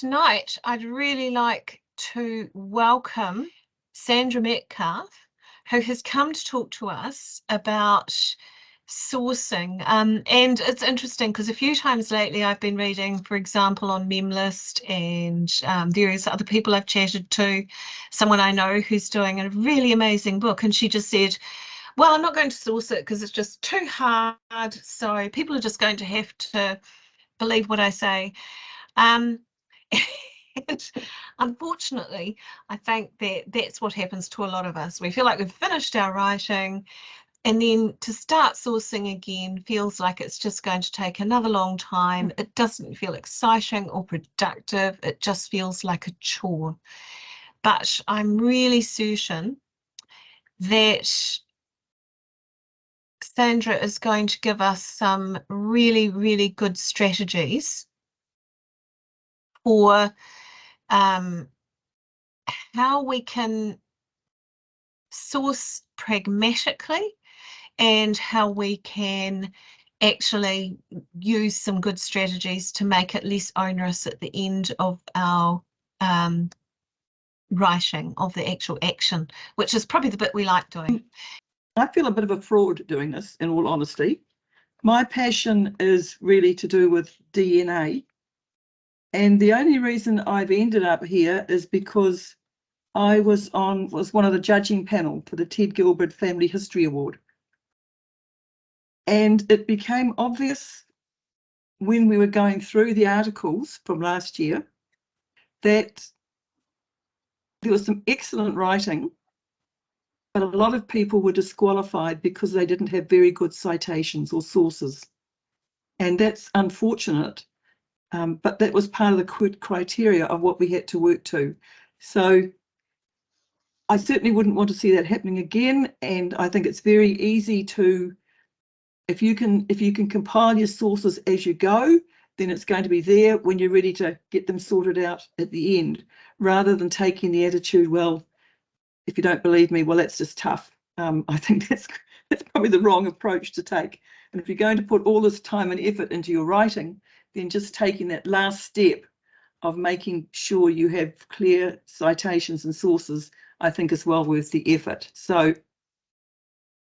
tonight I'd really like to welcome Sandra Metcalfe, who has come to talk to us about sourcing. And it's interesting because a few times lately I've been reading, for example, on Memlist and various other people I've chatted to, someone I know who's doing a really amazing book, and she just said, well, I'm not going to source it because it's just too hard, so people are just going to have to believe what I say. And unfortunately, I think that's what happens to a lot of us. We feel like we've finished our writing, and then to start sourcing again feels like it's just going to take another long time. It doesn't feel exciting or productive. It just feels like a chore. But I'm really certain that Sandra is going to give us some really, really good strategies for how we can source pragmatically and how we can actually use some good strategies to make it less onerous at the end of our writing, of the actual action, which is probably the bit we like doing. I feel a bit of a fraud doing this, in all honesty. My passion is really to do with DNA. And the only reason I've ended up here is because I was one of the judging panel for the Ted Gilbert Family History Award. And it became obvious when we were going through the articles from last year that there was some excellent writing, but a lot of people were disqualified because they didn't have very good citations or sources. And that's unfortunate, but that was part of the criteria of what we had to work to. So I certainly wouldn't want to see that happening again. And I think it's very easy to, if you can compile your sources as you go, then it's going to be there when you're ready to get them sorted out at the end, rather than taking the attitude, well, if you don't believe me, well, that's just tough. I think that's probably the wrong approach to take. And if you're going to put all this time and effort into your writing, then just taking that last step of making sure you have clear citations and sources, I think is well worth the effort. So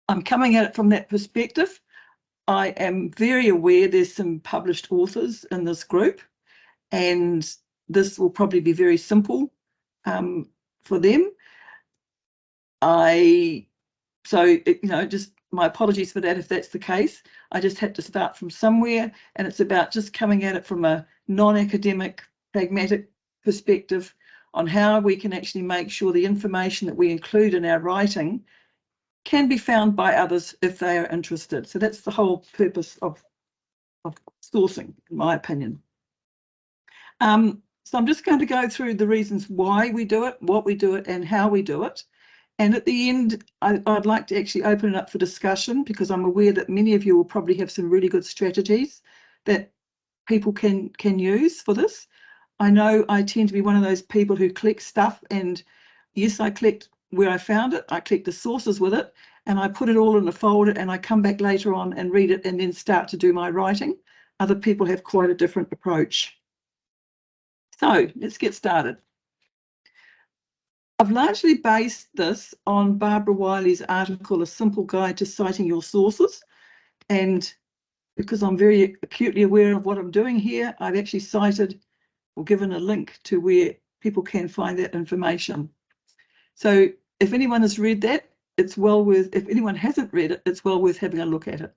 I'm coming at it from that perspective. I am very aware there's some published authors in this group, and this will probably be very simple for them. Just my apologies for that if that's the case. I just had to start from somewhere, and it's about just coming at it from a non-academic, pragmatic perspective on how we can actually make sure the information that we include in our writing can be found by others if they are interested. So that's the whole purpose of sourcing, in my opinion. So I'm just going to go through the reasons why we do it, what we do it, and how we do it. And at the end, I'd like to actually open it up for discussion, because I'm aware that many of you will probably have some really good strategies that people can use for this. I know I tend to be one of those people who collect stuff, and yes, I collect where I found it, I collect the sources with it, and I put it all in a folder, and I come back later on and read it and then start to do my writing. Other people have quite a different approach. So let's get started. I've largely based this on Barbara Wiley's article, A Simple Guide to Citing Your Sources. And because I'm very acutely aware of what I'm doing here, I've actually cited or given a link to where people can find that information. So if anyone has read that, it's well worth, if anyone hasn't read it, it's well worth having a look at it.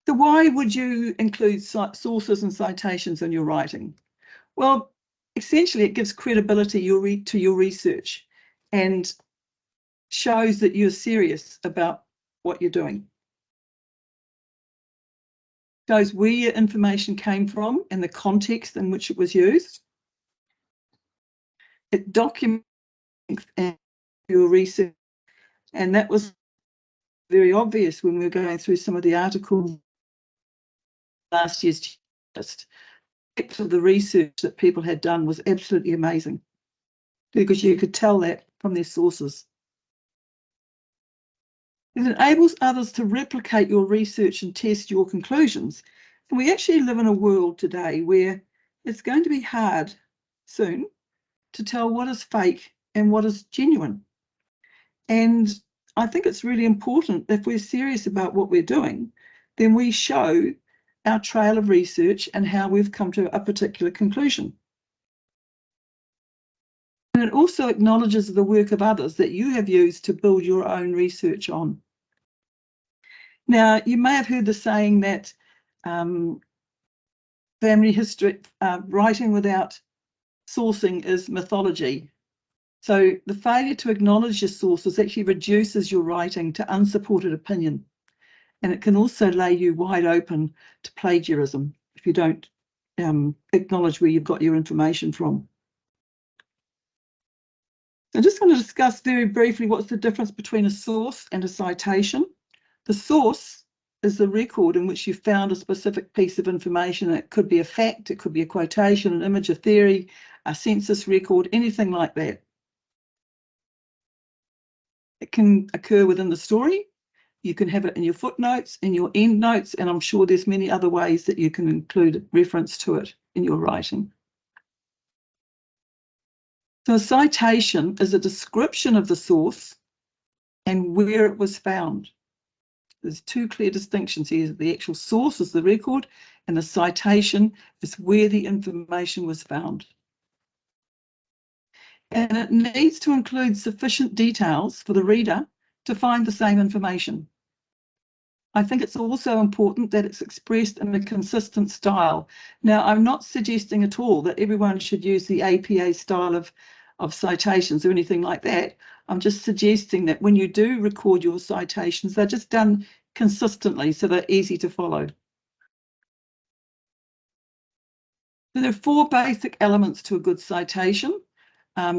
So why would you include sources and citations in your writing? Well, essentially, it gives credibility to your research and shows that you're serious about what you're doing. Shows where your information came from and the context in which it was used. It documents your research, and that was very obvious when we were going through some of the articles last year's list. Of the research that people had done was absolutely amazing, because you could tell that from their sources. It enables others to replicate your research and test your conclusions. And we actually live in a world today where it's going to be hard soon to tell what is fake and what is genuine. And I think it's really important, if we're serious about what we're doing, then we show our trail of research and how we've come to a particular conclusion. And it also acknowledges the work of others that you have used to build your own research on. Now, you may have heard the saying that family history, writing without sourcing is mythology. So the failure to acknowledge your sources actually reduces your writing to unsupported opinion. And it can also lay you wide open to plagiarism if you don't acknowledge where you've got your information from. I just want to discuss very briefly what's the difference between a source and a citation. The source is the record in which you found a specific piece of information. It could be a fact, it could be a quotation, an image, a theory, a census record, anything like that. It can occur within the story. You can have it in your footnotes, in your endnotes, and I'm sure there's many other ways that you can include reference to it in your writing. So a citation is a description of the source and where it was found. There's two clear distinctions here. The actual source is the record, and the citation is where the information was found. And it needs to include sufficient details for the reader to find the same information. I think it's also important that it's expressed in a consistent style. Now, I'm not suggesting at all that everyone should use the APA style of citations or anything like that. I'm just suggesting that when you do record your citations, they're just done consistently so they're easy to follow. So there are four basic elements to a good citation.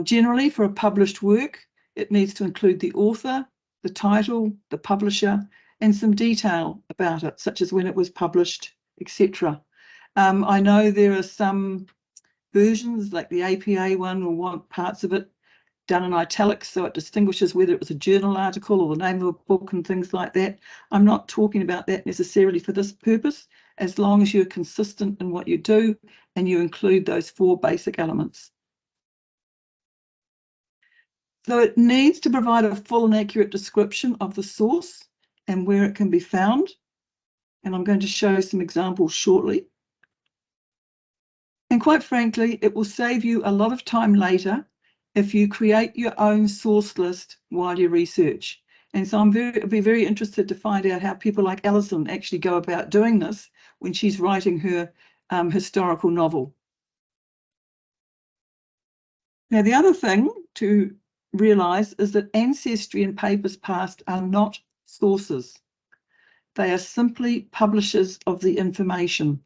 Generally, for a published work, it needs to include the author, the title, the publisher, and some detail about it, such as when it was published, etc. I know there are some versions, like the APA one, will want parts of it done in italics, so it distinguishes whether it was a journal article or the name of a book and things like that. I'm not talking about that necessarily for this purpose, as long as you're consistent in what you do and you include those four basic elements. So it needs to provide a full and accurate description of the source and where it can be found. And I'm going to show some examples shortly. And quite frankly, it will save you a lot of time later if you create your own source list while you research. And so I'll be very interested to find out how people like Alison actually go about doing this when she's writing her historical novel. Now, the other thing to realise is that ancestry and papers past are not sources. They are simply publishers of the information.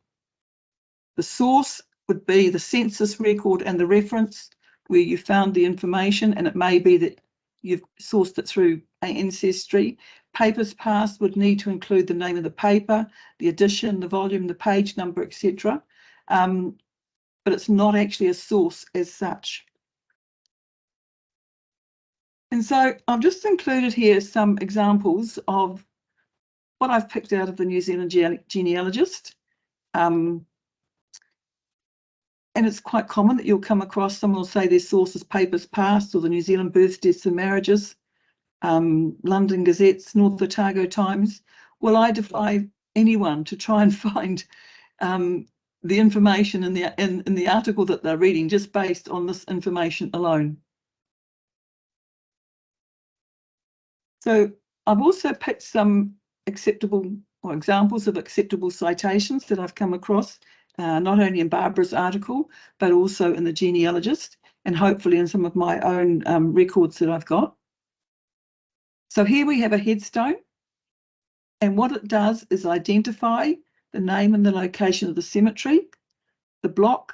The source would be the census record and the reference where you found the information, and it may be that you've sourced it through ancestry. Papers past would need to include the name of the paper, the edition, the volume, the page number, etc. But it's not actually a source as such. And so I've just included here some examples of what I've picked out of the New Zealand genealogist. And it's quite common that you'll come across someone will say their source is papers past or the New Zealand births, deaths and marriages, London Gazettes, North Otago Times. Well, I defy anyone to try and find the information in the article that they're reading just based on this information alone. So I've also picked some acceptable or examples of acceptable citations that I've come across, not only in Barbara's article, but also in the genealogist, and hopefully in some of my own records that I've got. So here we have a headstone, and what it does is identify the name and the location of the cemetery, the block,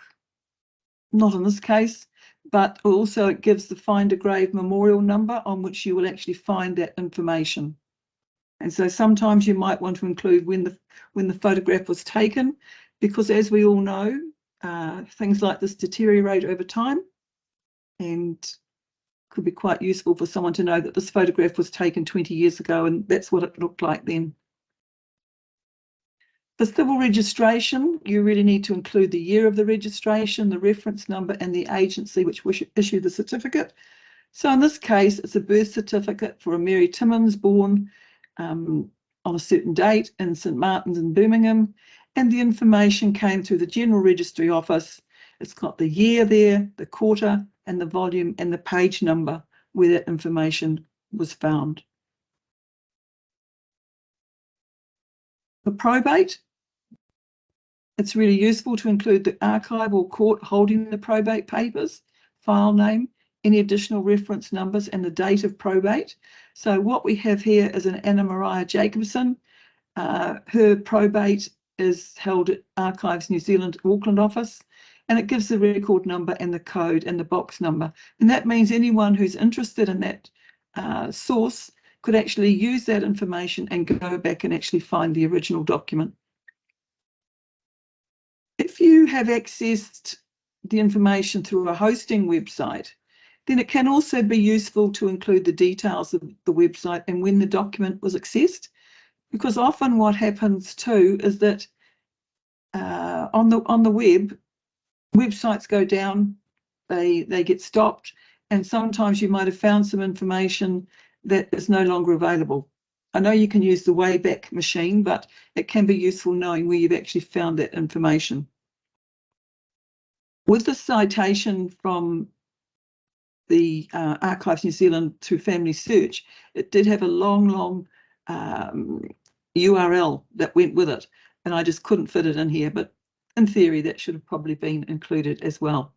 not in this case, but also it gives the Find a Grave memorial number on which you will actually find that information. And so sometimes you might want to include when the photograph was taken, because as we all know, things like this deteriorate over time, and could be quite useful for someone to know that this photograph was taken 20 years ago and that's what it looked like then. The civil registration, you really need to include the year of the registration, the reference number, and the agency which issued the certificate. So in this case, it's a birth certificate for a Mary Timmins born on a certain date in St Martin's in Birmingham, and the information came through the General Registry Office. It's got the year there, the quarter, and the volume and the page number where that information was found. For probate, it's really useful to include the archive or court holding the probate papers, file name, any additional reference numbers, and the date of probate. So what we have here is an Anna Maria Jacobson. Her probate is held at Archives New Zealand Auckland office, and it gives the record number and the code and the box number. And that means anyone who's interested in that source could actually use that information and go back and actually find the original document. If you have accessed the information through a hosting website, then it can also be useful to include the details of the website and when the document was accessed, because often what happens too is that on the web, websites go down, they get stopped, and sometimes you might have found some information that is no longer available. I know you can use the Wayback Machine, but it can be useful knowing where you've actually found that information. With the citation from the Archives New Zealand through Family Search, it did have a long URL that went with it, and I just couldn't fit it in here, but in theory that should have probably been included as well.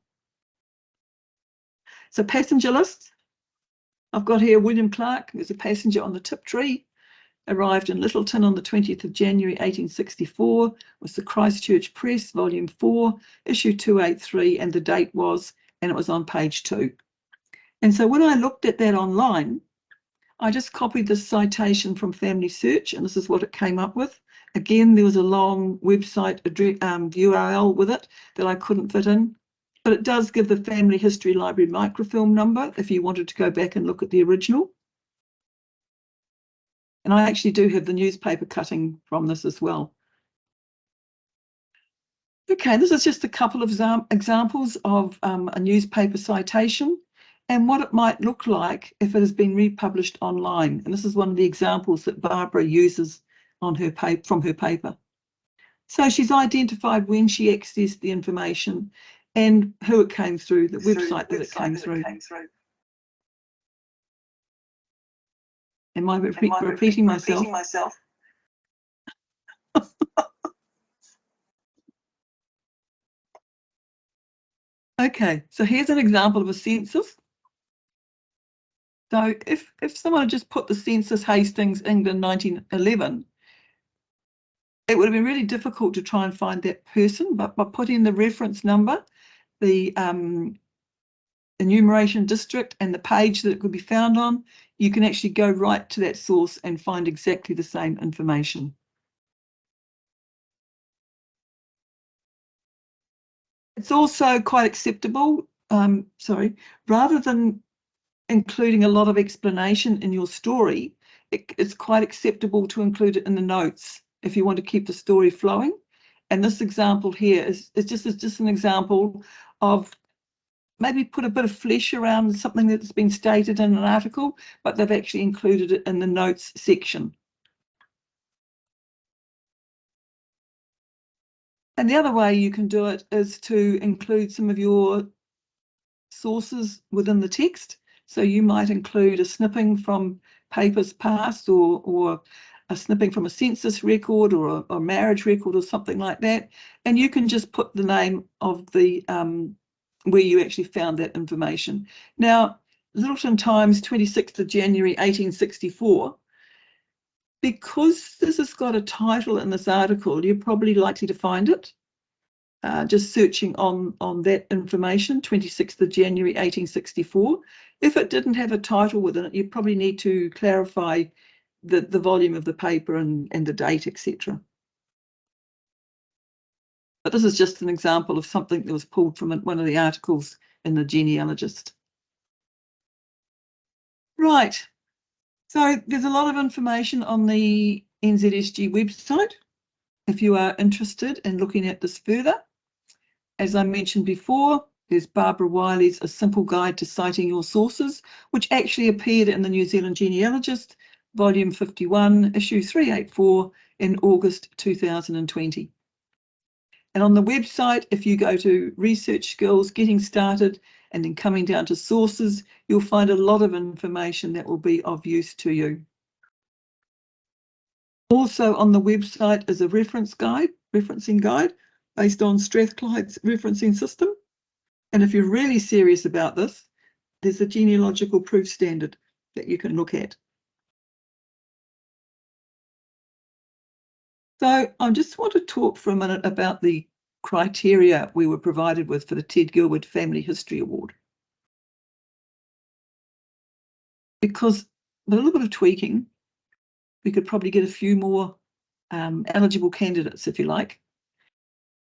So passenger lists, I've got here William Clark, who's a passenger on the Tiptree, arrived in Littleton on the 20th of January 1864, was the Christchurch Press, volume 4, issue 283, and the date was, and it was on page 2. And so when I looked at that online, I just copied this citation from Family Search, and this is what it came up with. Again, there was a long website address, URL with it that I couldn't fit in, but it does give the Family History Library microfilm number if you wanted to go back and look at the original. And I actually do have the newspaper cutting from this as well. Okay, this is just a couple of examples of a newspaper citation and what it might look like if it has been republished online. And this is one of the examples that Barbara uses on her from her paper. So she's identified when she accessed the information and who it came through, the website that it came through. Am I repeating myself? Okay, so here's an example of a census. So if someone had just put the census Hastings, England, 1911, it would have been really difficult to try and find that person, but by putting the reference number, the enumeration district and the page that it could be found on, you can actually go right to that source and find exactly the same information. It's also quite acceptable, rather than including a lot of explanation in your story, it's quite acceptable to include it in the notes if you want to keep the story flowing. And this example here is just an example of maybe put a bit of flesh around something that's been stated in an article, but they've actually included it in the notes section. And the other way you can do it is to include some of your sources within the text. So you might include a snipping from papers past or a snipping from a census record or a marriage record or something like that. And you can just put the name of the where you actually found that information. Now, Littleton Times, 26th of January, 1864, because this has got a title in this article, you're probably likely to find it. Just searching on that information, 26th of January, 1864. If it didn't have a title within it, you probably need to clarify the volume of the paper and the date, etc. But this is just an example of something that was pulled from one of the articles in the genealogist. Right, so there's a lot of information on the NZSG website, if you are interested in looking at this further. As I mentioned before, there's Barbara Wiley's A Simple Guide to Citing Your Sources, which actually appeared in the New Zealand Genealogist, Volume 51, Issue 384 in August 2020. And on the website, if you go to Research Skills, Getting Started, and then coming down to Sources, you'll find a lot of information that will be of use to you. Also on the website is a referencing guide based on Strathclyde's referencing system. And if you're really serious about this, there's a genealogical proof standard that you can look at. So I just want to talk for a minute about the criteria we were provided with for the Ted Gilwood Family History Award. Because with a little bit of tweaking, we could probably get a few more eligible candidates, if you like,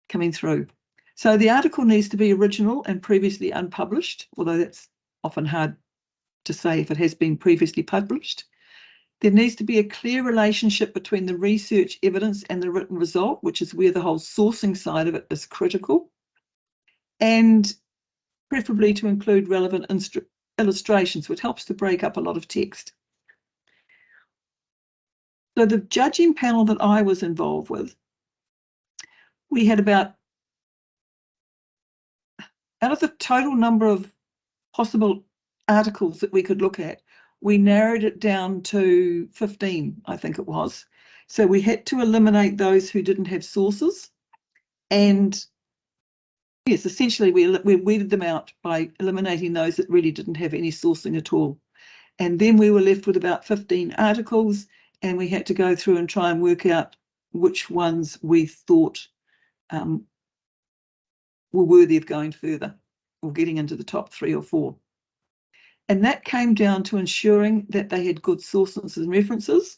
coming through. So the article needs to be original and previously unpublished, although that's often hard to say if it has been previously published. There needs to be a clear relationship between the research evidence and the written result, which is where the whole sourcing side of it is critical, and preferably to include relevant illustrations, which helps to break up a lot of text. So the judging panel that I was involved with, we had about, out of the total number of possible articles that we could look at, we narrowed it down to 15, I think it was. So we had to eliminate those who didn't have sources. And yes, essentially we weeded them out by eliminating those that really didn't have any sourcing at all. And then we were left with about 15 articles, and we had to go through and try and work out which ones we thought were worthy of going further or getting into the top 3 or 4. And that came down to ensuring that they had good sources and references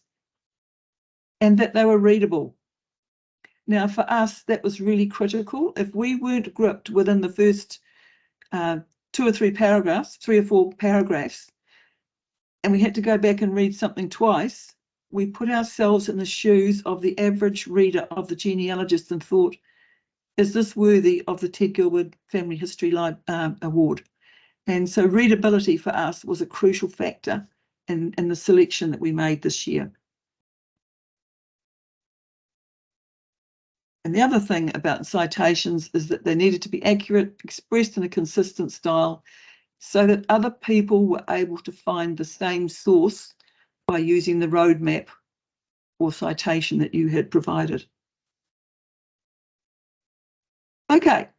and that they were readable. Now, for us, that was really critical. If we weren't gripped within the first 2 or 3 paragraphs, 3 or 4 paragraphs, and we had to go back and read something twice, we put ourselves in the shoes of the average reader of the genealogist and thought, is this worthy of the Ted Gilwood Family History Award? And so readability for us was a crucial factor in the selection that we made this year. And the other thing about citations is that they needed to be accurate, expressed in a consistent style, so that other people were able to find the same source by using the roadmap or citation that you had provided. Okay,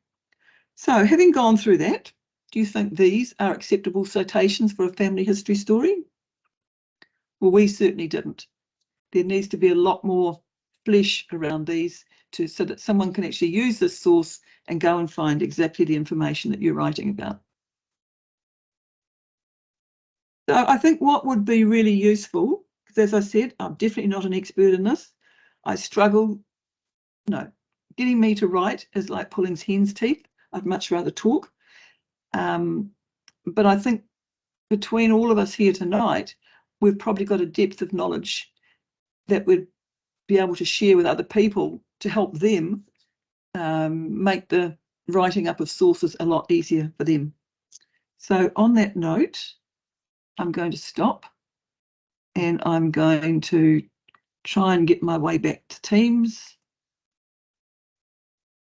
so having gone through that, do you think these are acceptable citations for a family history story? Well, we certainly didn't. There needs to be a lot more flesh around these so that someone can actually use this source and go and find exactly the information that you're writing about. So I think what would be really useful, because as I said, I'm definitely not an expert in this. I struggle, getting me to write is like pulling hen's teeth. I'd much rather talk. But I think between all of us here tonight, we've probably got a depth of knowledge that we'd be able to share with other people to help them make the writing up of sources a lot easier for them. So on that note, I'm going to stop and I'm going to try and get my way back to Teams.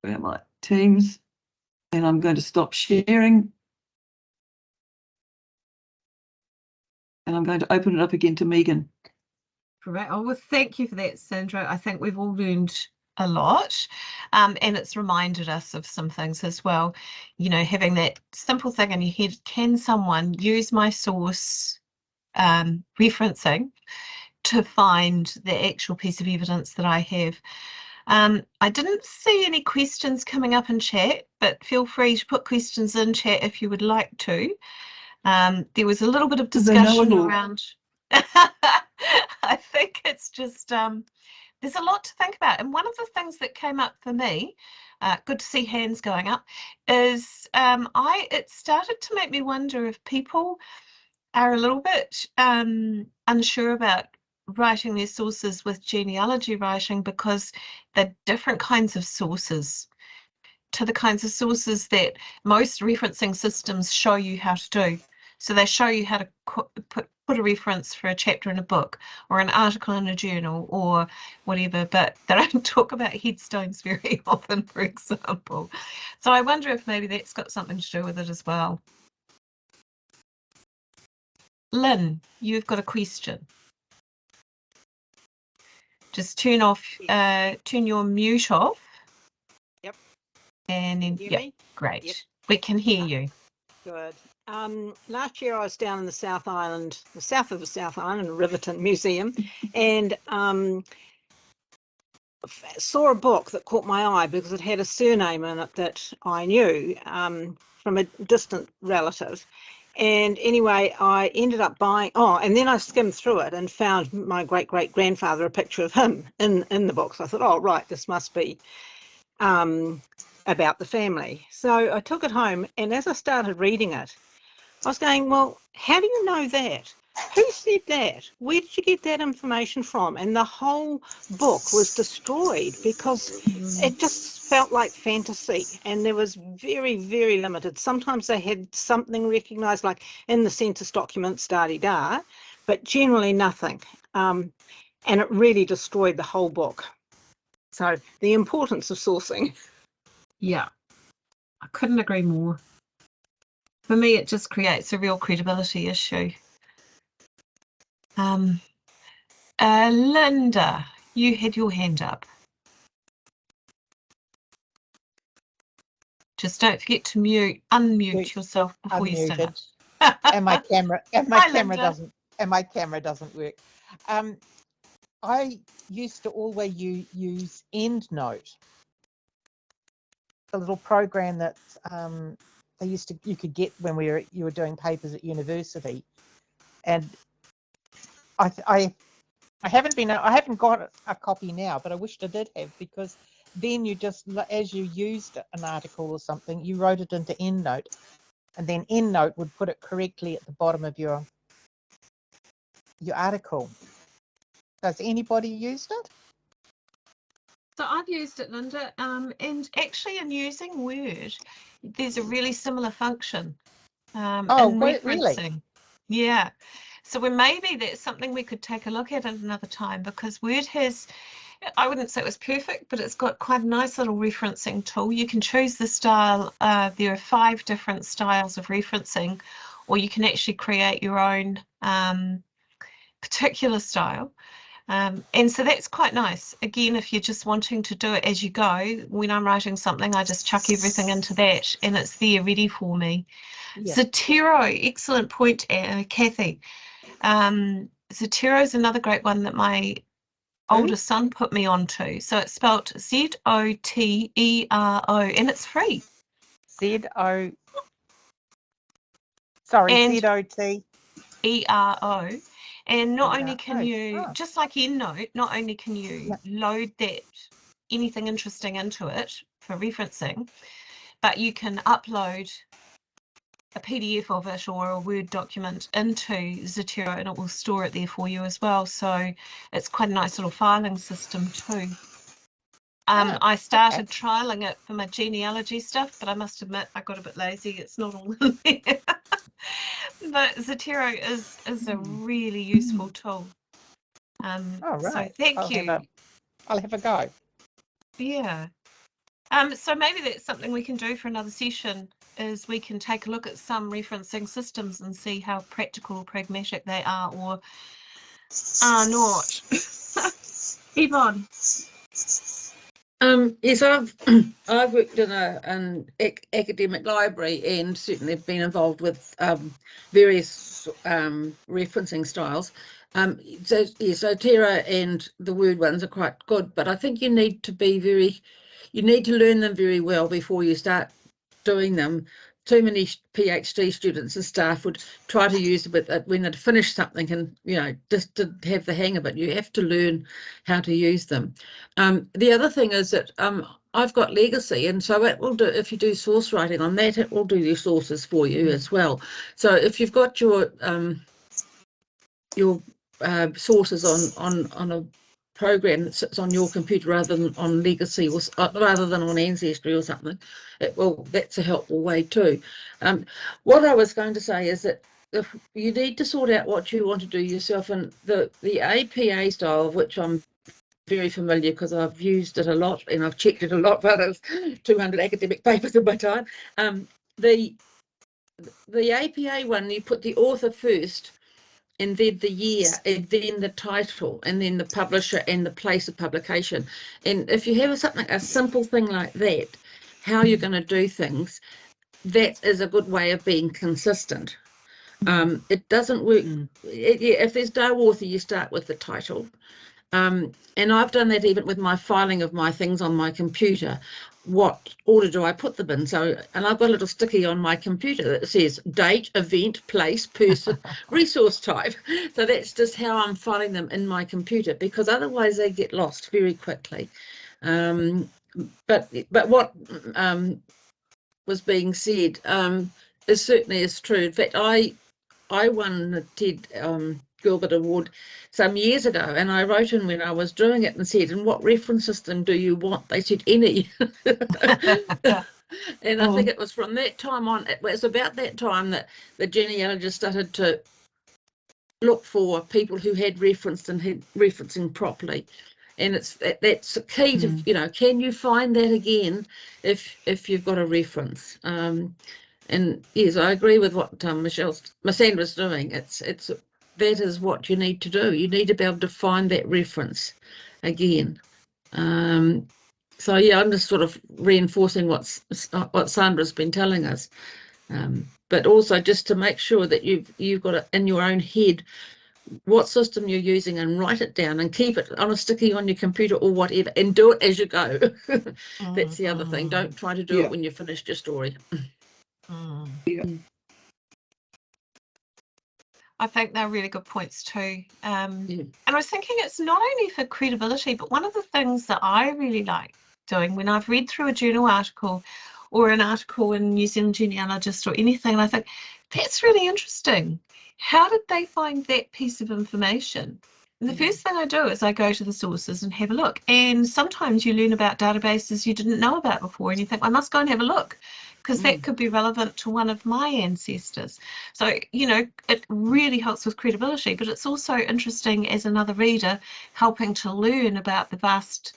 Where am I? Teams. And I'm going to stop sharing. And I'm going to open it up again to Megan. Great. Oh, well, thank you for that, Sandra. I think we've all learned a lot, and it's reminded us of some things as well. Having that simple thing in your head, can someone use my source referencing to find the actual piece of evidence that I have? I didn't see any questions coming up in chat, but feel free to put questions in chat if you would like to. There was a little bit of discussion around. I think it's just there's a lot to think about, and one of the things that came up for me, good to see hands going up, is it started to make me wonder if people are a little bit unsure about writing their sources with genealogy writing because they're different kinds of sources to the kinds of sources that most referencing systems show you how to do. So they show you how to put a reference for a chapter in a book or an article in a journal or whatever, but they don't talk about headstones very often, for example. So I wonder if maybe that's got something to do with it as well. Lynn, you've got a question. Just turn your mute off. Yep. And then, Hear yeah, me? great. Yep. We can hear you. Good. Last year I was down in the South Island, the south of the South Island, Riverton Museum, and saw a book that caught my eye because it had a surname in it that I knew from a distant relative. And anyway, I ended up buying, and then I skimmed through it and found my great-great-grandfather, a picture of him in the book. So I thought, oh, right, this must be about the family. So I took it home, and as I started reading it, I was going, well, how do you know that? Who said that? Where did you get that information from? And the whole book was destroyed because it just felt like fantasy, and there was very, very limited. Sometimes they had something recognised, like in the census documents, da-de-da, but generally nothing. And it really destroyed the whole book. So the importance of sourcing. Yeah, I couldn't agree more. For me, it just creates a real credibility issue. Linda, you had your hand up. Just don't forget to unmute yourself before you start. And my camera doesn't work. I used to always use EndNote, the little program that you could get when you were doing papers at university, and I haven't got a copy now, but I wished I did have, because then you just, as you used an article or something, you wrote it into EndNote, and then EndNote would put it correctly at the bottom of your article. Has anybody used it? So I've used it, Linda, and actually in using Word, there's a really similar function in referencing. Really? Yeah. So maybe that's something we could take a look at another time, because Word has, I wouldn't say it was perfect, but it's got quite a nice little referencing tool. You can choose the style. There are 5 different styles of referencing, or you can actually create your own particular style. And so that's quite nice. Again, if you're just wanting to do it as you go, when I'm writing something, I just chuck everything into that and it's there ready for me. Yeah. Zotero, excellent point, Kathy. Zotero is another great one that my oldest son put me onto. So it's spelled Zotero, and it's free. Zotero. And not only can you, just like EndNote, not only can you load anything interesting into it for referencing, but you can upload a PDF of it or a Word document into Zotero, and it will store it there for you as well. So it's quite a nice little filing system too. I started trialing it for my genealogy stuff, but I must admit I got a bit lazy. It's not all in there. But Zotero is a really useful tool. So thank you. I'll have a go. Yeah. So maybe that's something we can do for another session, is we can take a look at some referencing systems and see how practical or pragmatic they are or are not. Yvonne. Yes, I've worked in an academic library and certainly been involved with various referencing styles. So Zotero and the Word ones are quite good, but I think you need to learn them very well before you start doing them. Too many PhD students and staff would try to use it when they'd finish something and, just to have the hang of it. You have to learn how to use them. The other thing is that I've got legacy, and so it will do, if you do source writing on that, it will do your sources for you as well. So if you've got your sources on a program that sits on your computer rather than on Legacy or rather than on Ancestry or something, that's a helpful way too. What I was going to say is that if you need to sort out what you want to do yourself, and the APA style, of which I'm very familiar because I've used it a lot and I've checked it a lot, but it's 200 academic papers in my time. The APA one, you put the author first, and then the year, and then the title, and then the publisher and the place of publication. And if you have a simple thing like that, how you're going to do things, that is a good way of being consistent. It doesn't work. If there's no author, you start with the title. And I've done that even with my filing of my things on my computer. What order do I put them in? So, and I've got a little sticky on my computer that says date, event, place, person, resource type. So that's just how I'm filing them in my computer, because otherwise they get lost very quickly. But what was being said is certainly true. In fact, I won the Ted Gilbert Award some years ago, and I wrote in when I was doing it and said, "And what reference system do you want?" They said, "Any." And I think it was from that time on, it was about that time that the genealogists started to look for people who had referenced and had referencing properly. And that's the key to, can you find that again if you've got a reference? And yes, I agree with what Sandra's doing. That is what you need to do. You need to be able to find that reference again. So yeah, I'm just sort of reinforcing what Sandra's been telling us, but also just to make sure that you've got it in your own head what system you're using, and write it down and keep it on a sticky on your computer or whatever, and do it as you go. That's the other thing. Don't try to do it when you've finished your story. I think they're really good points too. And I was thinking it's not only for credibility, but one of the things that I really like doing when I've read through a journal article or an article in New Zealand Genealogist or anything, and I think that's really interesting. How did they find that piece of information? And the first thing I do is I go to the sources and have a look. And sometimes you learn about databases you didn't know about before, and you think, I must go and have a look, because that could be relevant to one of my ancestors. So, it really helps with credibility, but it's also interesting as another reader helping to learn about the vast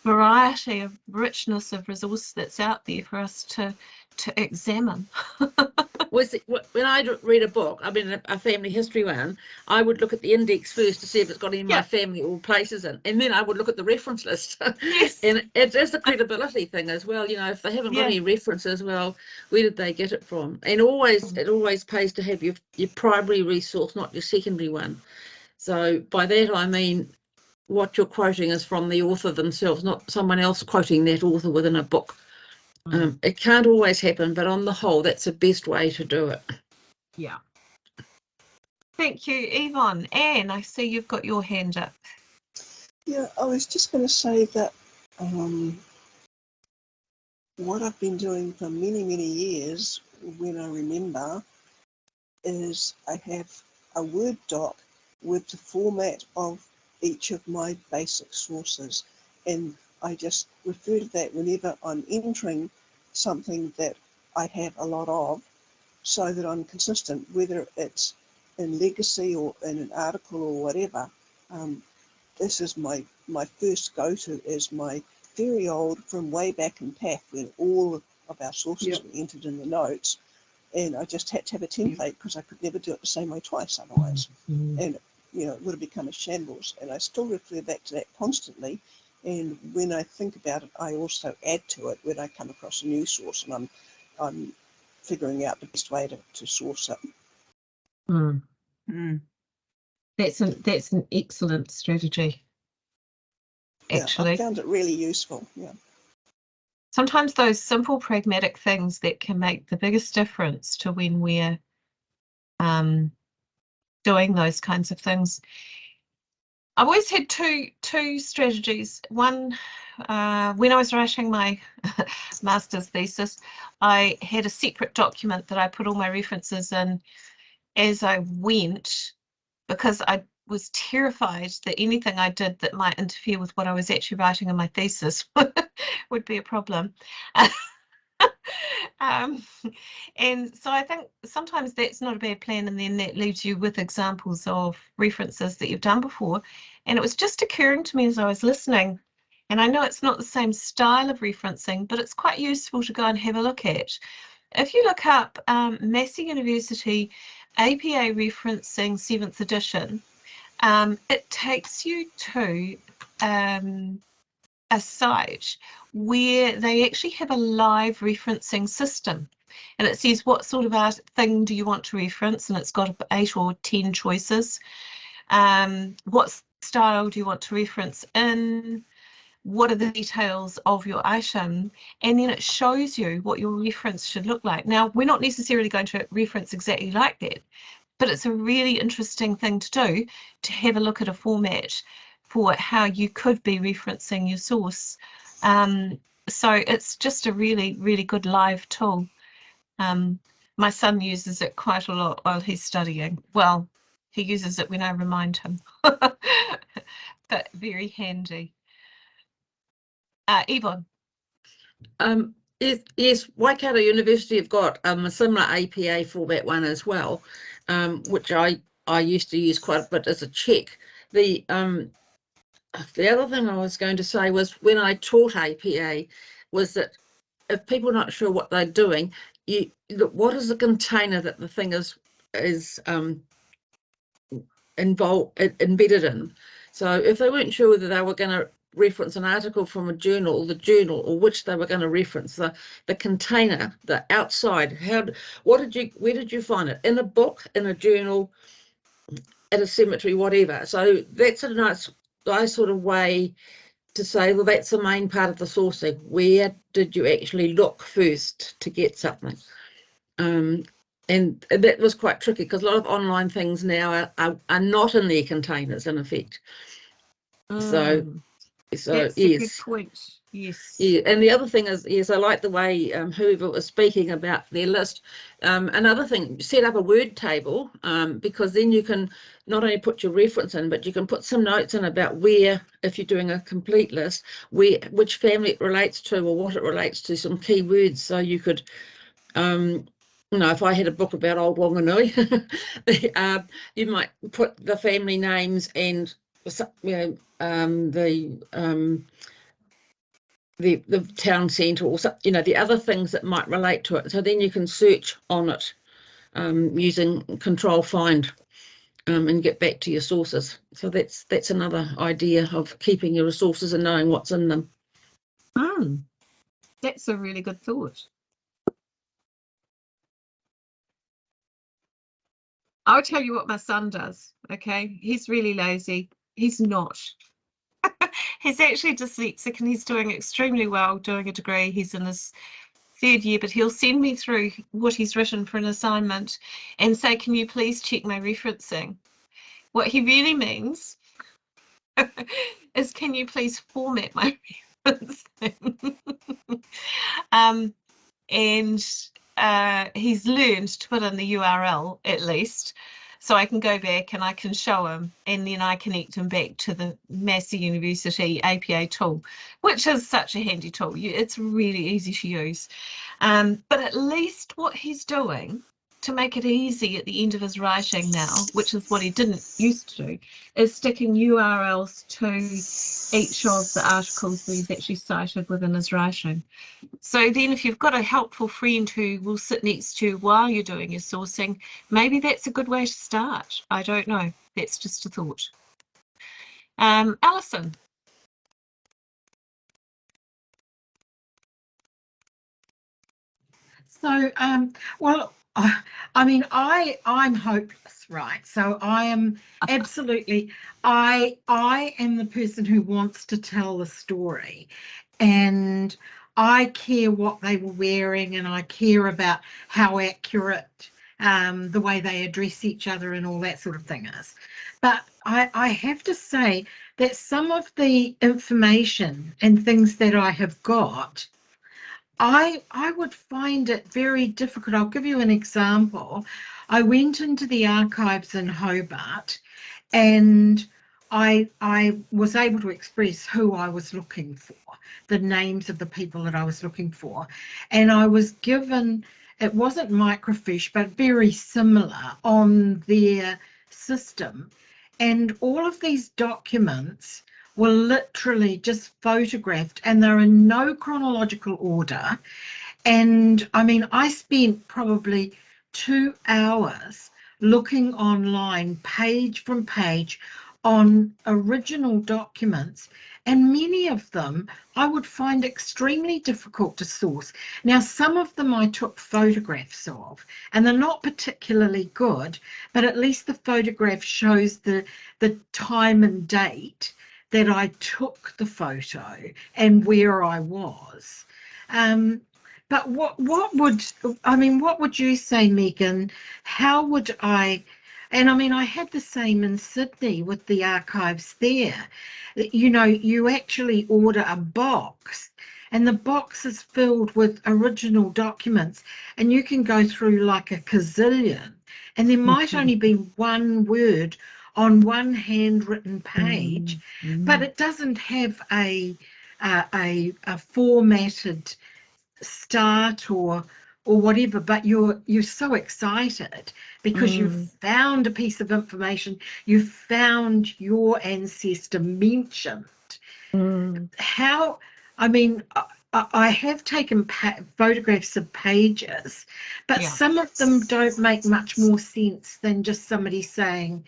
variety of richness of resource that's out there for us to examine. When I read a book, I mean a family history one, I would look at the index first to see if it's got any of my family or places in, and then I would look at the reference list. Yes. And it is a credibility thing as well. If they haven't got any references, well, where did they get it from? And it always pays to have your primary resource, not your secondary one. So by that I mean what you're quoting is from the author themselves, not someone else quoting that author within a book. It can't always happen, but on the whole, that's the best way to do it. Yeah. Thank you, Yvonne. Anne, I see you've got your hand up. Yeah, I was just going to say that what I've been doing for many, many years, when I remember, is I have a Word doc with the format of each of my basic sources, and I just refer to that whenever I'm entering something that I have a lot of, so that I'm consistent, whether it's in Legacy or in an article or whatever. This is my first go-to, is my very old, from way back in PAF, when all of our sources were entered in the notes, and I just had to have a template because I could never do it the same way twice otherwise. And it would have become a shambles, and I still refer back to that constantly. And when I think about it, I also add to it when I come across a new source, and I'm figuring out the best way to source it. That's an excellent strategy. Actually, I found it really useful. Yeah. Sometimes those simple, pragmatic things that can make the biggest difference to when we're doing those kinds of things. I've always had two strategies. One, when I was writing my master's thesis, I had a separate document that I put all my references in as I went, because I was terrified that anything I did that might interfere with what I was actually writing in my thesis would be a problem. And so I think sometimes that's not a bad plan, and then that leaves you with examples of references that you've done before. And it was just occurring to me as I was listening, and I know it's not the same style of referencing, but it's quite useful to go and have a look at. If you look up Massey University APA referencing 7th edition, it takes you to a site where they actually have a live referencing system, and it says what sort of art thing do you want to reference, and it's got 8 or 10 choices. What style do you want to reference in? What are the details of your item? And then it shows you what your reference should look like. Now, we're not necessarily going to reference exactly like that, but it's a really interesting thing to do, to have a look at a format for how you could be referencing your source. So it's just a really, really good live tool. My son uses it quite a lot while he's studying. Well, he uses it when I remind him, but very handy. Yvonne. Yes, Waikato University have got a similar APA format one as well, which I used to use quite a bit as a check. The other thing I was going to say was, when I taught APA, was that if people are not sure what they're doing, you look, what is the container that the thing is embedded in. So if they weren't sure whether they were going to reference an article from a journal, or the journal, or which they were going to reference, the container, the outside, where did you find it? In a book, in a journal, at a cemetery, whatever. So that's a nice sort of way to say, well, that's the main part of the sourcing. Where did you actually look first to get something? And that was quite tricky, because a lot of online things now are not in their containers, in effect. So that's yes, a good point. Yes. Yeah, and the other thing is, yes, I like the way whoever was speaking about their list. Another thing, set up a word table, because then you can not only put your reference in, but you can put some notes in about where, if you're doing a complete list, which family it relates to, or what it relates to, some key words. So you could, if I had a book about old Wanganui, you might put the family names and the town centre, or the other things that might relate to it. So then you can search on it using Control Find, and get back to your sources. So that's another idea of keeping your resources and knowing what's in them. That's a really good thought. I'll tell you what my son does. Okay, he's really lazy. He's not. He's actually dyslexic, and he's doing extremely well, doing a degree. He's in his 3rd year, but he'll send me through what he's written for an assignment and say, can you please check my referencing? What he really means is, can you please format my referencing? And he's learned to put in the URL, at least, so I can go back and I can show him, and then I connect him back to the Massey University APA tool, which is such a handy tool. It's really easy to use. But at least what he's doing to make it easy at the end of his writing now, which is what he didn't used to do, is sticking URLs to each of the articles that he's actually cited within his writing. So then if you've got a helpful friend who will sit next to you while you're doing your sourcing, maybe that's a good way to start. I don't know. That's just a thought. Alison. So, well, I mean, I'm hopeless, right? So I am absolutely, I am the person who wants to tell the story, and I care what they were wearing, and I care about how accurate the way they address each other and all that sort of thing is. But I have to say that some of the information and things that I have got, I would find it very difficult. I'll give you an example. I went into the archives in Hobart, and I was able to express who I was looking for, the names of the people that I was looking for, and I was given, it wasn't microfiche, but very similar on their system, and all of these documents were literally just photographed, and they're in no chronological order. And I mean, I spent probably 2 hours looking online, page from page, on original documents, and many of them I would find extremely difficult to source. Now, some of them I took photographs of, and they're not particularly good, but at least the photograph shows the time and date that I took the photo and where I was. But what would you say, Megan? How would I? And I mean, I had the same in Sydney with the archives there. You know, you actually order a box, and the box is filled with original documents, and you can go through like a gazillion, and there might only be one word on one handwritten page, but it doesn't have a formatted start or whatever, but you're so excited because you've found a piece of information, you've found your ancestor mentioned. How, I mean, I have taken photographs of pages, but Yeah. some of them don't make much more sense than just somebody saying,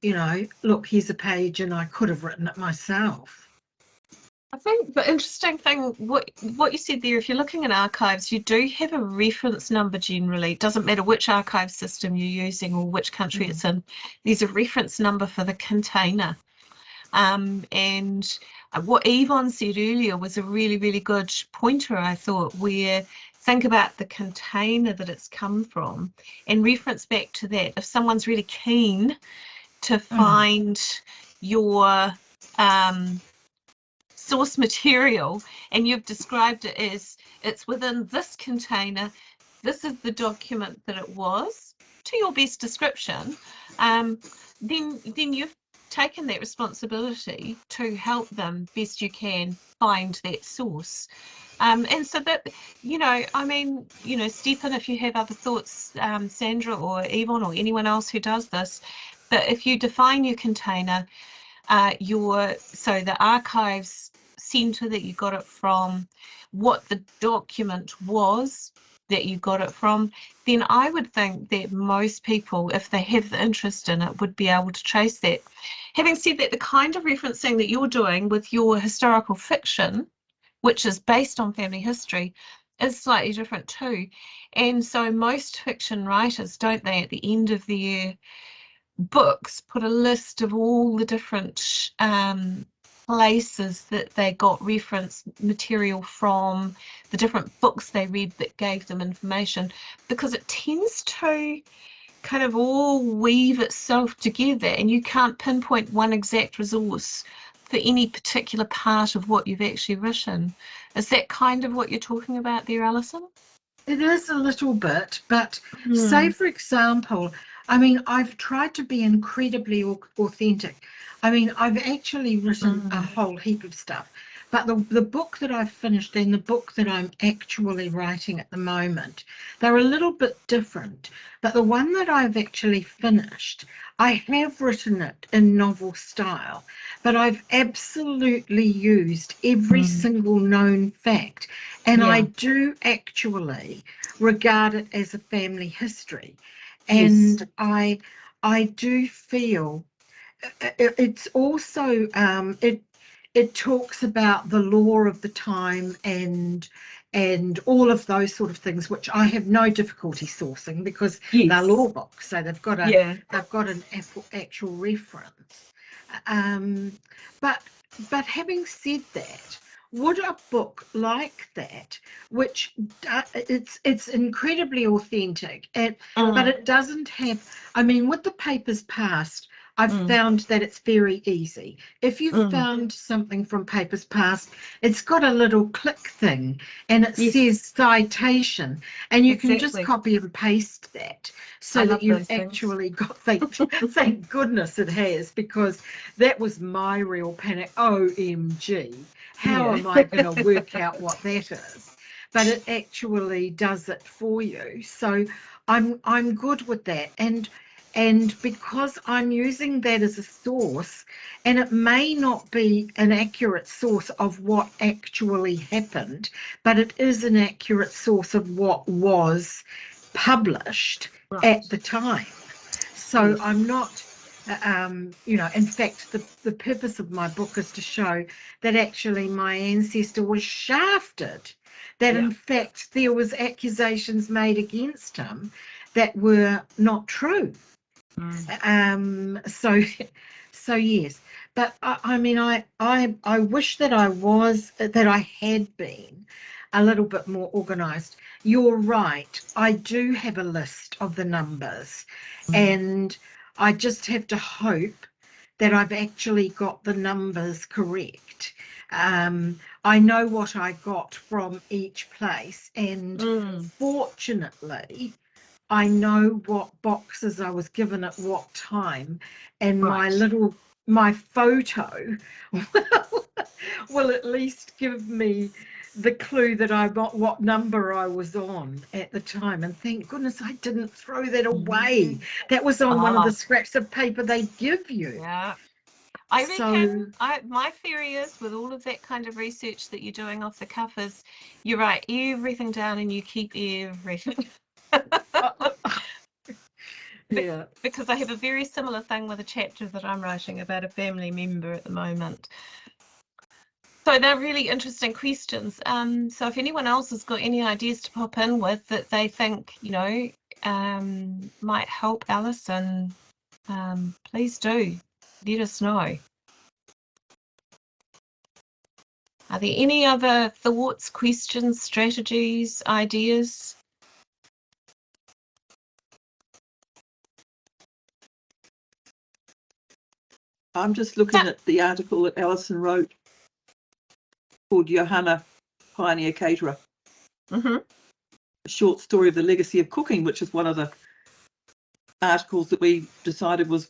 you know, look, here's a page and I could have written it myself. I think the interesting thing, what you said there, if you're looking at archives, you do have a reference number generally. It doesn't matter which archive system you're using or which country it's in. There's a reference number for the container. And what Yvonne said earlier was a really, really good pointer, I thought, where think about the container that it's come from and reference back to that. If someone's really keen to find your source material and you've described it as it's within this container, this is the document that it was, to your best description, then you've taken that responsibility to help them best you can find that source. And so that, you know, I mean, you know, step in if you have other thoughts, Sandra or Yvonne or anyone else who does this, but if you define your container, so the archives centre that you got it from, what the document was that you got it from, then I would think that most people, if they have the interest in it, would be able to trace that. Having said that, the kind of referencing that you're doing with your historical fiction, which is based on family history, is slightly different too. And so most fiction writers, don't they, at the end of their books, put a list of all the different places that they got reference material from, the different books they read that gave them information, because it tends to kind of all weave itself together and you can't pinpoint one exact resource for any particular part of what you've actually written. Is that kind of what you're talking about there, Alison? It is a little bit, but say, for example, I mean, I've tried to be incredibly authentic. I mean, I've actually written a whole heap of stuff, but the book that I've finished and the book that I'm actually writing at the moment, they're a little bit different. But the one that I've actually finished, I have written it in novel style, but I've absolutely used every single known fact. And I do actually regard it as a family history. And I do feel it's also it talks about the law of the time and all of those sort of things, which I have no difficulty sourcing because they're law books, so they've got an actual reference. But having said that, would a book like that, which it's incredibly authentic, but it doesn't have, I mean, with the Papers Past, I've found that it's very easy. If you've found something from papers past, it's got a little click thing and it says citation, and you can just copy and paste that so that you've actually got, thank goodness it has, because that was my real panic. OMG, how am I going to work out what that is? But it actually does it for you. So I'm good with that. And because I'm using that as a source, and it may not be an accurate source of what actually happened, but it is an accurate source of what was published at the time. So I'm not, in fact, the purpose of my book is to show that actually my ancestor was shafted, that in fact there was accusations made against him that were not true. So yes, but I mean, I wish that I had been a little bit more organized. You're right. I do have a list of the numbers, and I just have to hope that I've actually got the numbers correct. I know what I got from each place, and fortunately, I know what boxes I was given at what time, and my photo will at least give me the clue that I got what number I was on at the time. And thank goodness I didn't throw that away. That was on one of the scraps of paper they give you. Yeah. I reckon my theory is, with all of that kind of research that you're doing off the cuff, is you write everything down and you keep everything. Yeah. Because I have a very similar thing with a chapter that I'm writing about a family member at the moment. So they're really interesting questions. So if anyone else has got any ideas to pop in with that they think, might help Alison, please do let us know. Are there any other thoughts, questions, strategies, ideas? I'm just looking at the article that Alison wrote called Johanna, Pioneer Caterer. A short story of the legacy of cooking, which is one of the articles that we decided was,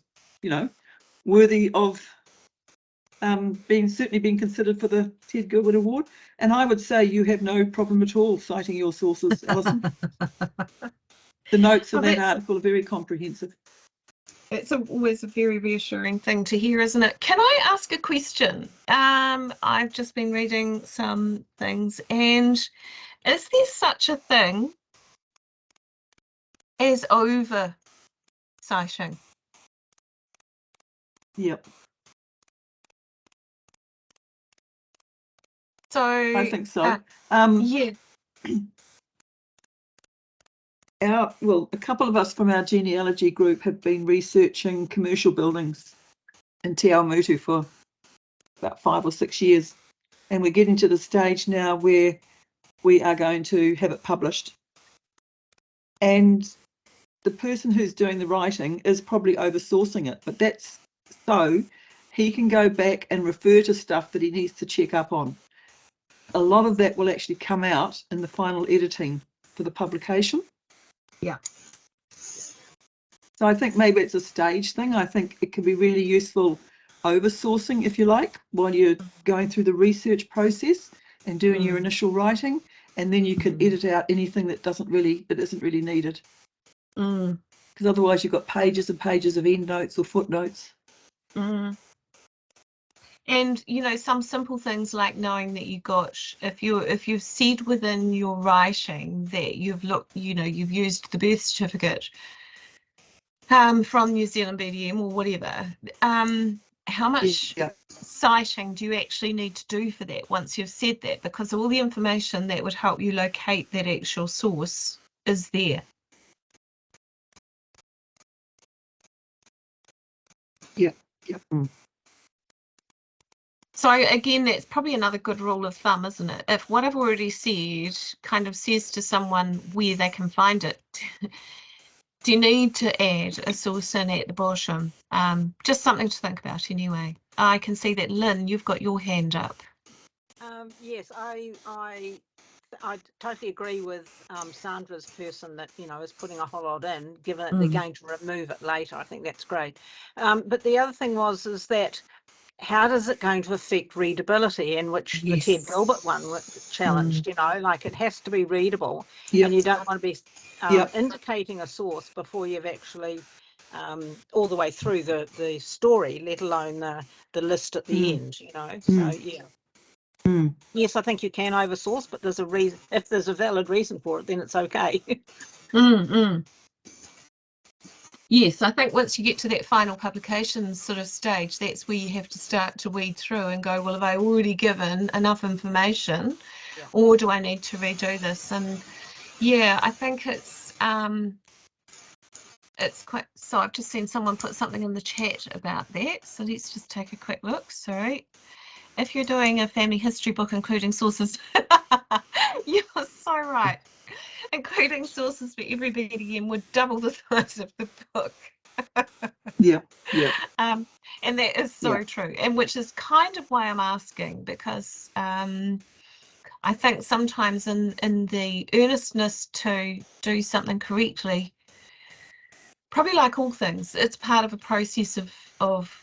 worthy of certainly being considered for the Ted Goodwin Award. And I would say you have no problem at all citing your sources, Alison. The notes in that article are very comprehensive. It's always a very reassuring thing to hear, isn't it? Can I ask a question? I've just been reading some things, and is there such a thing as over-citing? Yep. So I think so. yeah. A couple of us from our genealogy group have been researching commercial buildings in Te Awamutu for about 5 or 6 years, and we're getting to the stage now where we are going to have it published, and the person who's doing the writing is probably oversourcing it, but that's so he can go back and refer to stuff that he needs to check up on. A lot of that will actually come out in the final editing for the publication. Yeah. So I think maybe it's a stage thing. I think it can be really useful oversourcing, if you like, while you're going through the research process and doing your initial writing, and then you can edit out anything that isn't really needed. Because otherwise you've got pages and pages of endnotes or footnotes. And some simple things like knowing that if you've said within your writing that you've used the birth certificate from New Zealand BDM or whatever, how much citing do you actually need to do for that once you've said that? Because all the information that would help you locate that actual source is there. Yeah. So again, that's probably another good rule of thumb, isn't it? If what I've already said kind of says to someone where they can find it, Do you need to add a source in at the bottom? Just something to think about anyway. I can see that, Lynn, you've got your hand up. Yes, I totally agree with Sandra's person that, you know, is putting a whole lot in, given that they're going to remove it later. I think that's great. But the other thing is that how does it going to affect readability, in which the Ted Yes. Gilbert one challenged, you know, like it has to be readable, Yep. and you don't want to be Yep. indicating a source before you've actually all the way through the story, let alone the list at the end, you know. So yeah. Yes, I think you can oversource, but there's a reason. If there's a valid reason for it, then it's okay. Yes, I think once you get to that final publication sort of stage, that's where you have to start to weed through and go, well, have I already given enough information, or do I need to redo this? And yeah, I think it's quite, so I've just seen someone put something in the chat about that, so let's just take a quick look. Sorry. If you're doing a family history book including sources, you're so right. Including sources for everybody and would double the size of the book. Yeah. And that is so true, and which is kind of why I'm asking, because I think sometimes in the earnestness to do something correctly, probably like all things, it's part of a process of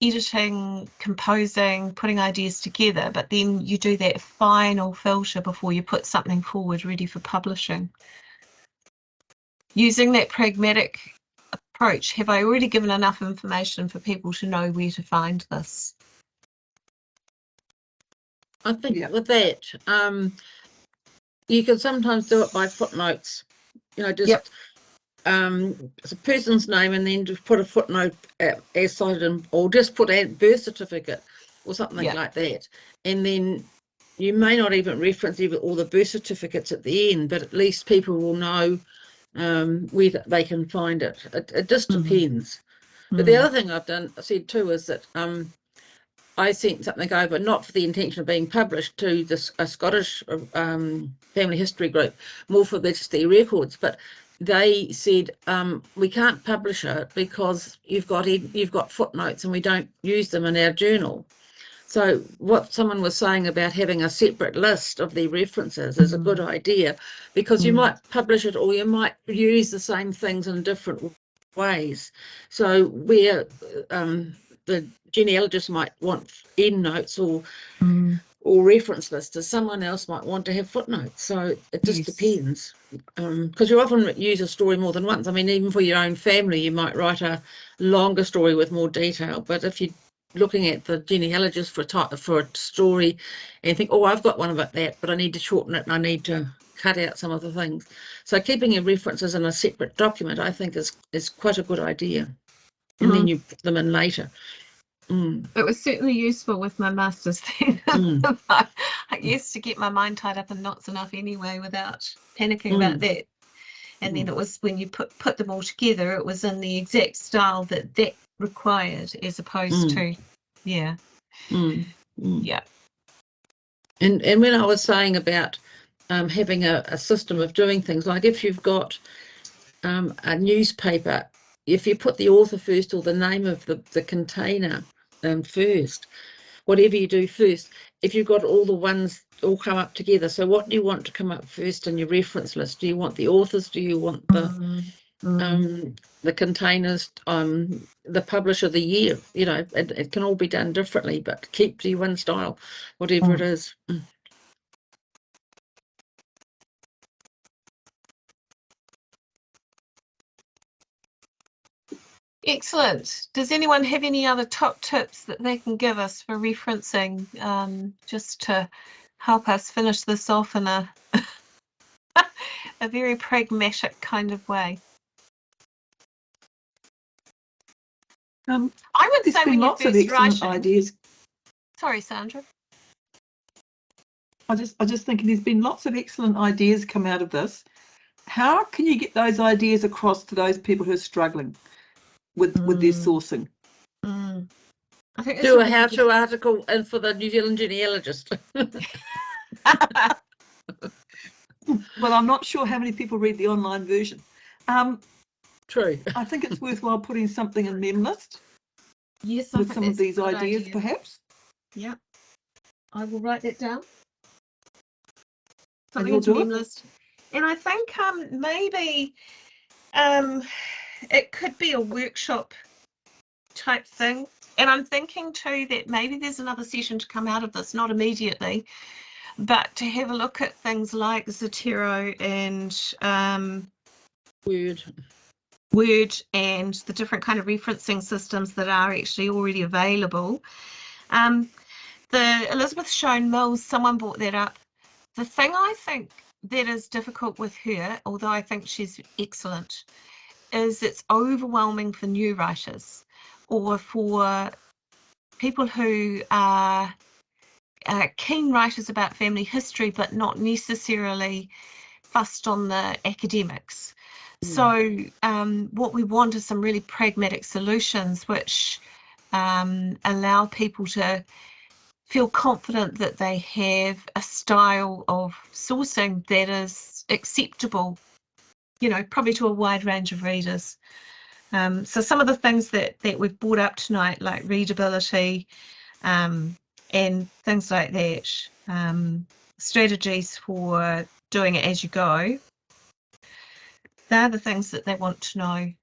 editing, composing, putting ideas together, but then you do that final filter before you put something forward ready for publishing. Using that pragmatic approach, have I already given enough information for people to know where to find this? I think with that, you can sometimes do it by footnotes, you know, just it's a person's name and then just put a footnote as cited in, or just put a birth certificate or something like that, and then you may not even reference even all the birth certificates at the end, but at least people will know where they can find it. It just depends. But the other thing I've said too is that I sent something over, not for the intention of being published, to a Scottish family history group, more for just their records, but they said we can't publish it because you've got footnotes and we don't use them in our journal. So what someone was saying about having a separate list of the references is a good idea, because you might publish it or you might use the same things in different ways. So where the genealogist might want endnotes or reference lists, someone else might want to have footnotes. So it just depends, because you often use a story more than once. I mean, even for your own family, you might write a longer story with more detail, but if you're looking at the genealogist for a story and think, oh, I've got one about that, but I need to shorten it and I need to cut out some of the things. So keeping your references in a separate document, I think, is quite a good idea. And then you put them in later. It was certainly useful with my master's thing. I used to get my mind tied up in knots enough anyway without panicking about that. And then it was when you put them all together, it was in the exact style that required, as opposed to And when I was saying about having a system of doing things, like if you've got a newspaper, if you put the author first or the name of the container first, whatever you do first, if you've got all the ones all come up together, so what do you want to come up first in your reference list? Do you want the authors? Do you want the containers, the publisher, the year? You know, it can all be done differently, but keep to one style, whatever it is. excellent. Does anyone have any other top tips that they can give us for referencing, just to help us finish this off in a a very pragmatic kind of way? I would say when you're first writing. Ideas. Sorry, Sandra. I just think there's been lots of excellent ideas come out of this. How can you get those ideas across to those people who are struggling with their sourcing? I think do a how-to article and for the New Zealand genealogist. Well, I'm not sure how many people read the online version. True. I think it's worthwhile putting something in mem list Yes, I with think some of that's a these good ideas, idea. perhaps. Yeah, I will write that down. And Something you'll into do mem it? list. And I think maybe it could be a workshop type thing. And I'm thinking too that maybe there's another session to come out of this, not immediately, but to have a look at things like Zotero and Word and the different kind of referencing systems that are actually already available. The Elizabeth Shone Mills, someone brought that up. The thing I think that is difficult with her, although I think she's excellent, is it's overwhelming for new writers or for people who are keen writers about family history, but not necessarily fussed on the academics. So what we want is some really pragmatic solutions which allow people to feel confident that they have a style of sourcing that is acceptable, you know, probably to a wide range of readers. So some of the things that we've brought up tonight, like readability and things like that, strategies for doing it as you go, they're the things that they want to know.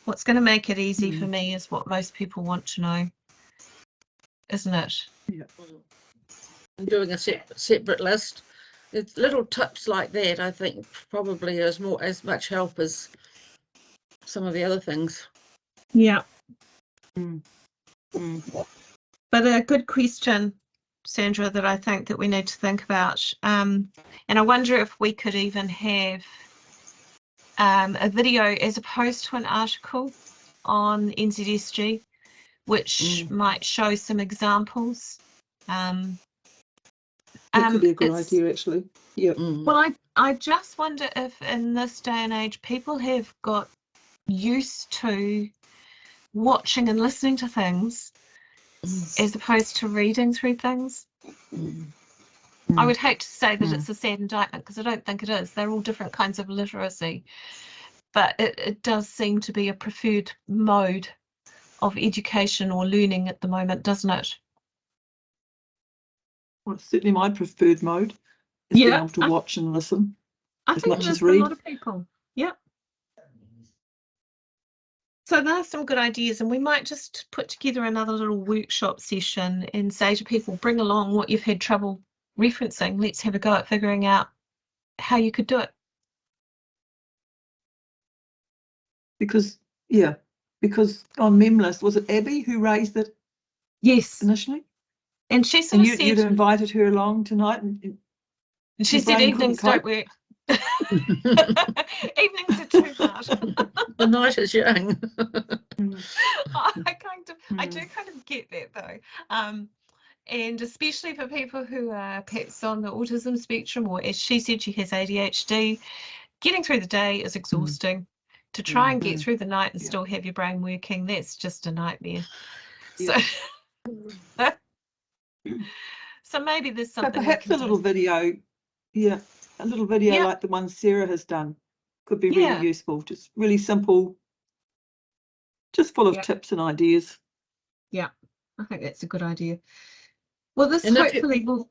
What's going to make it easy for me is what most people want to know, isn't it? Yeah. And doing a separate list. It's little tips like that, I think, probably is as much help as some of the other things. Yeah. But a good question, Sandra, that I think that we need to think about. And I wonder if we could even have a video as opposed to an article on NZSG, which might show some examples. that could be a good idea, actually. Yeah. Well, I just wonder if in this day and age people have got used to watching and listening to things as opposed to reading through things. I would hate to say that it's a sad indictment because I don't think it is. They're all different kinds of literacy, but it does seem to be a preferred mode of education or learning at the moment, doesn't it? Well, it's certainly my preferred mode, is being able to watch and listen I as think much it is as for a read. lot of people. Yeah. So there are some good ideas, and we might just put together another little workshop session and say to people, bring along what you've had trouble referencing. Let's have a go at figuring out how you could do it. Because on Memlist, was it Abby who raised it Yes. initially? And she sort And of said, you'd invited her along tonight, and she your said brain evenings couldn't don't cope? work. Evenings are too hard. The night is young. I do kind of get that though. And especially for people who are perhaps on the autism spectrum, or as she said, she has ADHD, getting through the day is exhausting. To try and get through the night and still have your brain working, that's just a nightmare. So, so maybe there's So something. perhaps a little video, a little video like the one Sarah has done could be really useful. Just really simple, just full of tips and ideas. Yeah, I think that's a good idea. Well, this And hopefully will.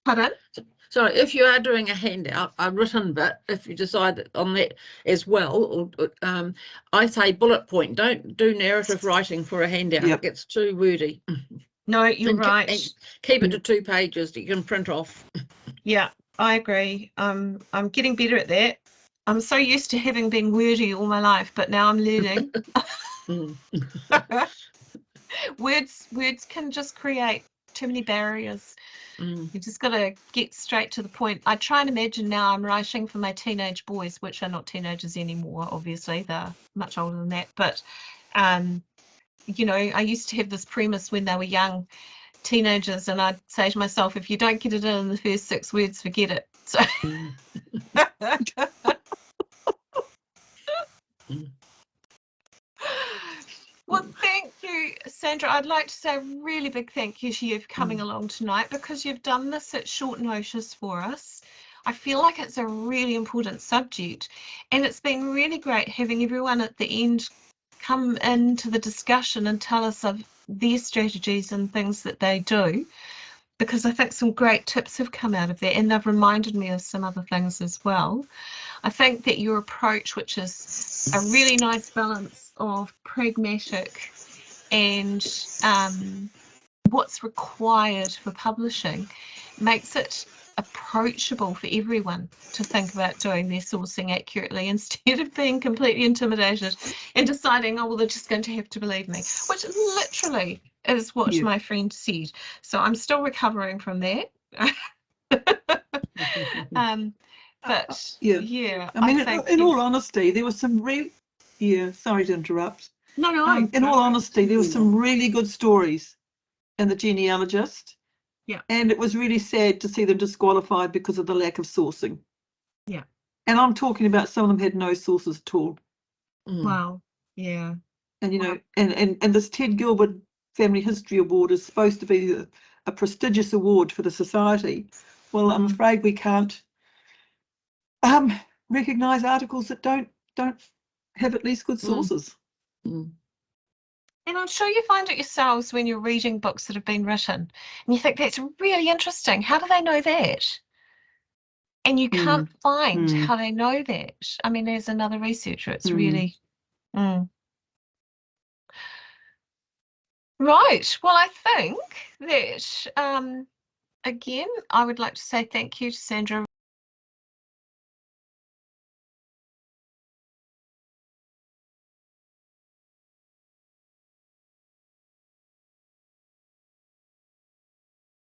Pardon? Sorry, if you are doing a handout, a written bit, if you decide on that as well, I say bullet point. Don't do narrative writing for a handout. It gets too wordy. No, you're right. And keep it to 2 pages that you can print off. Yeah, I agree. I'm getting better at that. I'm so used to having been wordy all my life, but now I'm learning. Words can just create too many barriers. You just got to get straight to the point. I try and imagine now I'm writing for my teenage boys, which are not teenagers anymore, obviously. They're much older than that. But, you know, I used to have this premise when they were young teenagers, and I'd say to myself, if you don't get it in the first 6 words, forget it. So well, thank you, Sandra. I'd like to say a really big thank you to you for coming along tonight, because you've done this at short notice for us. I feel like it's a really important subject, and it's been really great having everyone at the end come into the discussion and tell us of their strategies and things that they do, because I think some great tips have come out of that, and they've reminded me of some other things as well. I think that your approach, which is a really nice balance of pragmatic and what's required for publishing, makes it approachable for everyone to think about doing their sourcing accurately instead of being completely intimidated and deciding, oh, well, they're just going to have to believe me, which literally is what Yeah. my friend said. So I'm still recovering from that. But yeah, I mean, think in all honesty, there was some sorry to interrupt. no. In all honesty, there were some really good stories in the genealogist. Yeah. And it was really sad to see them disqualified because of the lack of sourcing. Yeah. And I'm talking about some of them had no sources at all. Wow. Yeah. And you know, and this Ted Gilbert Family History Award is supposed to be a prestigious award for the society. Well, I'm afraid we can't recognise articles that don't have at least good sources. And I'm sure you find it yourselves when you're reading books that have been written and you think that's really interesting. How do they know that? And you can't find how they know that. I mean, as another researcher, it's really... Right. Well, I think that, again, I would like to say thank you to Sandra